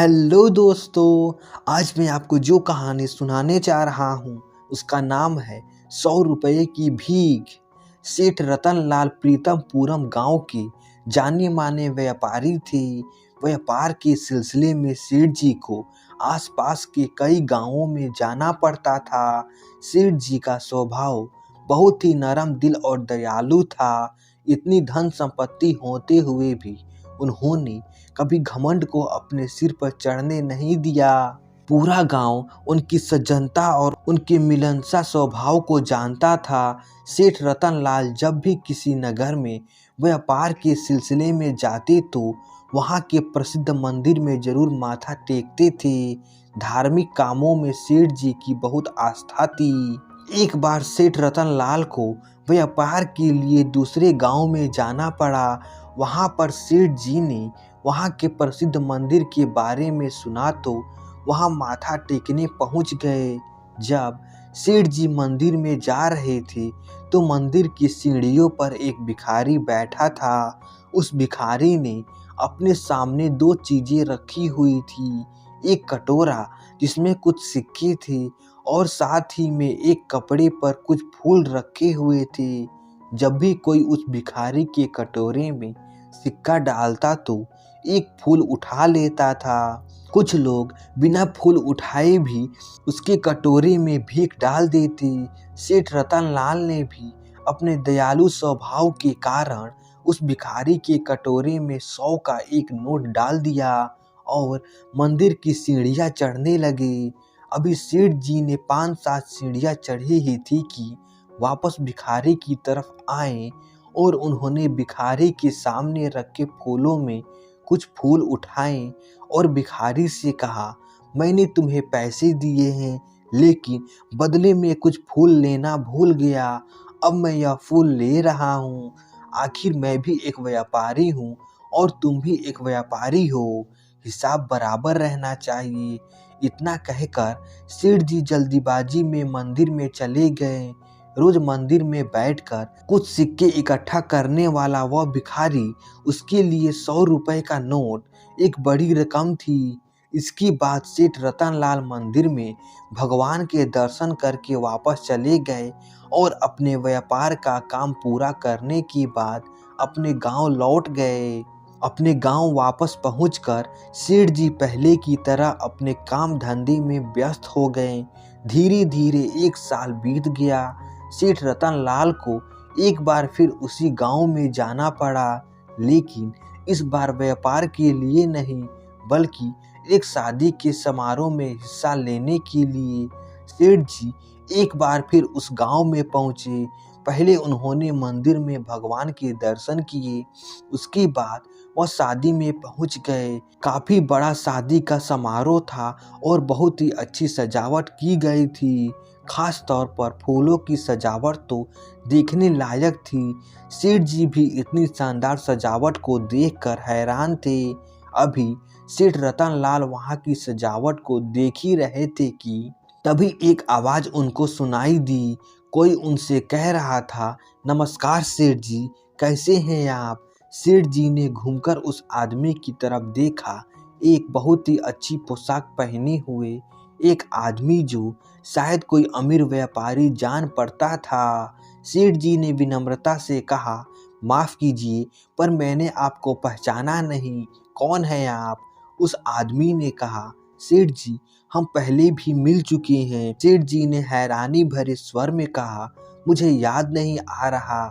Hello दोस्तों। आज मैं आपको जो कहानी सुनाने जा रहा हूँ उसका नाम है 100 रुपये की भीख। सेठ रतनलाल प्रीतमपुरम गांव के जाने माने व्यापारी थे। व्यापार के सिलसिले में सेठ जी को आसपास के कई गांवों में जाना पड़ता था। सेठ जी का स्वभाव बहुत ही नरम दिल और दयालु था। इतनी धन संपत्ति होते हुए भी उन्होंने कभी घमंड को अपने सिर पर चढ़ने नहीं दिया। पूरा गांव उनकी सज्जनता और उनके मिलनसार स्वभाव को जानता था। सेठ रतनलाल जब भी किसी नगर में व्यापार के सिलसिले में जाते तो वहां के प्रसिद्ध मंदिर में जरूर माथा टेकते थे। धार्मिक कामों में सेठ जी की बहुत आस्था थी। एक बार सेठ रतनलाल को व्यापार के लिए दूसरे गांव में जाना पड़ा। वहां पर सेठ जी ने वहां के प्रसिद्ध मंदिर के बारे में सुना तो वहां माथा टेकने पहुंच गए। जब सेठ जी मंदिर में जा रहे थे तो मंदिर की सीढ़ियों पर एक भिखारी बैठा था। उस भिखारी ने अपने सामने दो चीजें रखी हुई थी, एक कटोरा जिसमें कुछ सिक्के थे और साथ ही में एक कपड़े पर कुछ फूल रखे हुए थे। जब भी कोई उस भिखारी के कटोरे में सिक्का डालता तो एक फूल उठा लेता था। कुछ लोग बिना फूल उठाए भी उसके कटोरे में भीख डाल देते। सेठ रतनलाल ने भी अपने दयालु स्वभाव के कारण उस भिखारी के कटोरे में 100 का एक नोट डाल दिया और मंदिर की सीढ़ियां चढ़ने लगे। अभी सेठ जी ने 5-7 सीढ़ियां चढ़ी ही थी कि वापस भिखारी की तरफ आए और उन्होंने भिखारी के सामने रखे फूलों में कुछ फूल उठाए और भिखारी से कहा, मैंने तुम्हें पैसे दिए हैं लेकिन बदले में कुछ फूल लेना भूल गया। अब मैं यह फूल ले रहा हूँ। आखिर मैं भी एक व्यापारी हूँ और तुम भी एक व्यापारी हो, हिसाब बराबर रहना चाहिए। इतना कहकर सेठ जी जल्दीबाजी में मंदिर में चले गए। रोज मंदिर में बैठकर कुछ सिक्के इकट्ठा करने वाला वह भिखारी, उसके लिए 100 रुपए का नोट एक बड़ी रकम थी। इसके बाद सेठ रतनलाल मंदिर में भगवान के दर्शन करके वापस चले गए और अपने व्यापार का काम पूरा करने के बाद अपने गांव लौट गए। अपने गांव वापस पहुंचकर सेठ जी पहले की तरह अपने काम धंधे में व्यस्त हो गए। धीरे धीरे 1 साल बीत गया। सेठ रतनलाल को एक बार फिर उसी गांव में जाना पड़ा, लेकिन इस बार व्यापार के लिए नहीं बल्कि एक शादी के समारोह में हिस्सा लेने के लिए। सेठ जी एक बार फिर उस गांव में पहुंचे। पहले उन्होंने मंदिर में भगवान के दर्शन किए, उसके बाद वह शादी में पहुंच गए। काफी बड़ा शादी का समारोह था और बहुत ही अच्छी सजावट की गई थी। खास तौर पर फूलों की सजावट तो देखने लायक थी। सेठ जी भी इतनी शानदार सजावट को देखकर हैरान थे। अभी सेठ रतनलाल वहां की सजावट को देख ही रहे थे कि तभी एक आवाज उनको सुनाई दी। कोई उनसे कह रहा था, नमस्कार सेठ जी, कैसे हैं आप? सेठ जी ने घूमकर उस आदमी की तरफ देखा। एक बहुत ही अच्छी पोशाक पहने हुए एक आदमी जो शायद कोई अमीर व्यापारी जान पड़ता था। सेठ जी ने विनम्रता से कहा, माफ कीजिए पर मैंने आपको पहचाना नहीं, कौन है आप? उस आदमी ने कहा, सेठ जी हम पहले भी मिल चुके हैं। सेठ जी ने हैरानी भरे स्वर में कहा, मुझे याद नहीं आ रहा।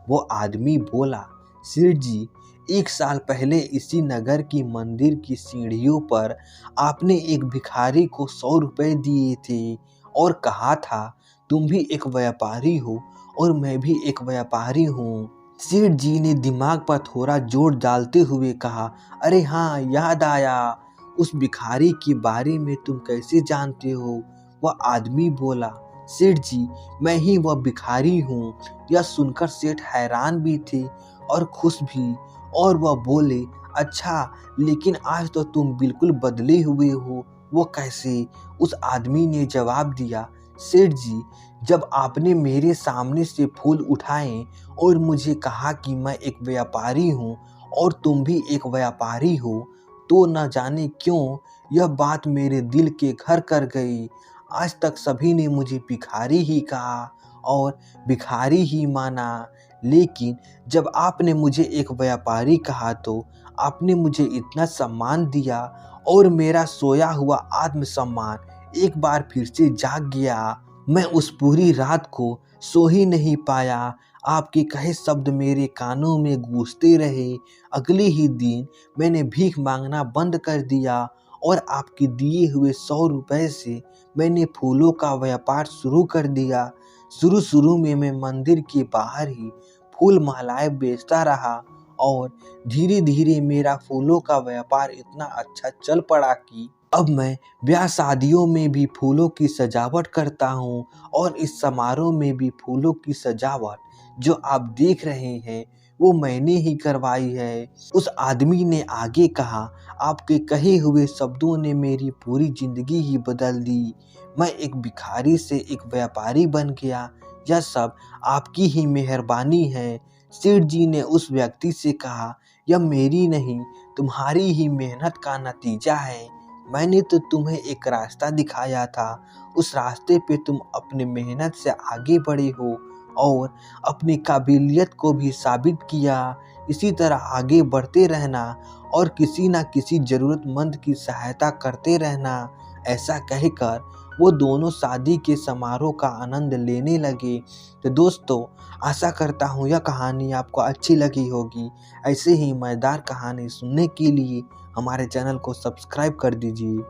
वो आदमी बोला, सेठ जी 1 साल पहले इसी नगर की मंदिर की सीढ़ियों पर आपने एक भिखारी को 100 रुपए दिए थे और कहा था तुम भी एक व्यापारी हो और मैं भी एक व्यापारी हूँ। सेठ जी ने दिमाग पर थोड़ा जोर डालते हुए कहा, अरे हाँ याद आया, उस भिखारी के बारे में तुम कैसे जानते हो? वह आदमी बोला, सेठ जी मैं ही वह भिखारी हूँ। यह सुनकर सेठ हैरान भी थे और खुश भी, और वह बोले, अच्छा लेकिन आज तो तुम बिल्कुल बदले हुए हो, वो कैसे? उस आदमी ने जवाब दिया, सेठ जी जब आपने मेरे सामने से फूल उठाए और मुझे कहा कि मैं एक व्यापारी हूँ और तुम भी एक व्यापारी हो, तो न जाने क्यों यह बात मेरे दिल के घर कर गई। आज तक सभी ने मुझे भिखारी ही कहा और भिखारी ही माना, लेकिन जब आपने मुझे एक व्यापारी कहा तो आपने मुझे इतना सम्मान दिया और मेरा सोया हुआ आत्मसम्मान एक बार फिर से जाग गया। मैं उस पूरी रात को सो ही नहीं पाया। आपके कहे शब्द मेरे कानों में गूंजते रहे। अगले ही दिन मैंने भीख मांगना बंद कर दिया और आपके दिए हुए 100 रुपए से मैंने फूलों का व्यापार शुरू कर दिया। शुरू में मैं मंदिर के बाहर ही फूल मालाएं बेचता रहा और धीरे धीरे मेरा फूलों का व्यापार इतना अच्छा चल पड़ा कि अब मैं ब्याह शादियों में भी फूलों की सजावट करता हूँ और इस समारोह में भी फूलों की सजावट जो आप देख रहे हैं वो मैंने ही करवाई है। उस आदमी ने आगे कहा, आपके कहे हुए शब्दों ने मेरी पूरी जिंदगी ही बदल दी। मैं एक भिखारी से एक व्यापारी बन गया। यह सब आपकी ही मेहरबानी है। सेठ जी ने उस व्यक्ति से कहा, यह मेरी नहीं तुम्हारी ही मेहनत का नतीजा है। मैंने तो तुम्हें एक रास्ता दिखाया था, उस रास्ते पे तुम अपने मेहनत से आगे बढ़े हो और अपनी काबिलियत को भी साबित किया। इसी तरह आगे बढ़ते रहना और किसी न किसी ज़रूरतमंद की सहायता करते रहना। ऐसा कहकर वो दोनों शादी के समारोह का आनंद लेने लगे। तो दोस्तों, आशा करता हूँ यह कहानी आपको अच्छी लगी होगी। ऐसे ही मज़ेदार कहानी सुनने के लिए हमारे चैनल को सब्सक्राइब कर दीजिए।